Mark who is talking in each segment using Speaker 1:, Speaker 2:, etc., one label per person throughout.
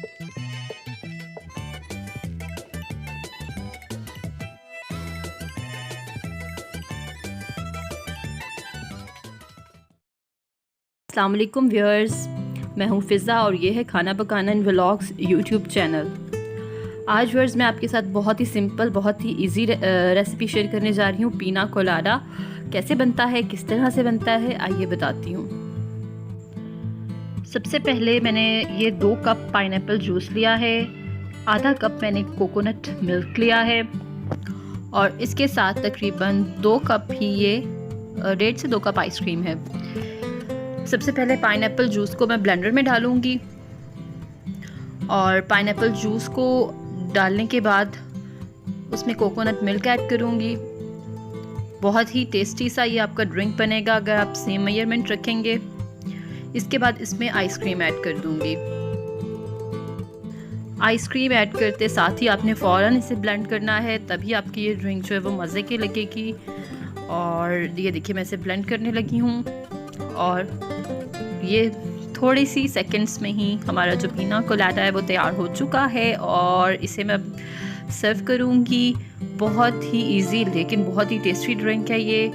Speaker 1: अस्सलाम वालेकुम व्यूअर्स, मैं हूं फ़िज़ा और ये है खाना पकाना इन व्लॉग्स यूट्यूब चैनल। आज व्यूअर्स मैं आपके साथ बहुत ही सिंपल, बहुत ही इजी रेसिपी शेयर करने जा रही हूँ। पीना कोलाडा कैसे बनता है, किस तरह से बनता है, आइए बताती हूँ। सबसे पहले मैंने ये 2 कप पाइनएप्पल जूस लिया है, आधा कप मैंने कोकोनट मिल्क लिया है और इसके साथ तकरीबन 2 कप ही ये 1.5 से 2 कप आइसक्रीम है। सबसे पहले पाइनएप्पल जूस को मैं ब्लेंडर में डालूंगी और पाइनएप्पल जूस को डालने के बाद उसमें कोकोनट मिल्क ऐड करूंगी। बहुत ही टेस्टी सा ये आपका ड्रिंक बनेगा अगर आप सेम मेजरमेंट रखेंगे। इसके बाद इसमें आइसक्रीम ऐड कर दूंगी। आइसक्रीम ऐड करते साथ ही आपने फ़ौरन इसे ब्लेंड करना है, तभी आपकी ये ड्रिंक जो है वो मज़े की लगेगी। और ये देखिए मैं इसे ब्लेंड करने लगी हूँ और ये थोड़ी सी सेकंड्स में ही हमारा जो पीना कोलाडा है वो तैयार हो चुका है और इसे मैं सर्व करूँगी। बहुत ही इजी लेकिन बहुत ही टेस्टी ड्रिंक है ये।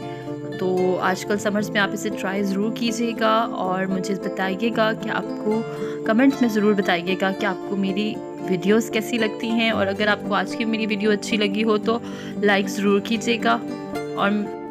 Speaker 1: तो आजकल समर्स में आप इसे ट्राई ज़रूर कीजिएगा और मुझे बताइएगा कि आपको, कमेंट्स में ज़रूर बताइएगा कि आपको मेरी वीडियोस कैसी लगती हैं। और अगर आपको आज की मेरी वीडियो अच्छी लगी हो तो लाइक ज़रूर कीजिएगा और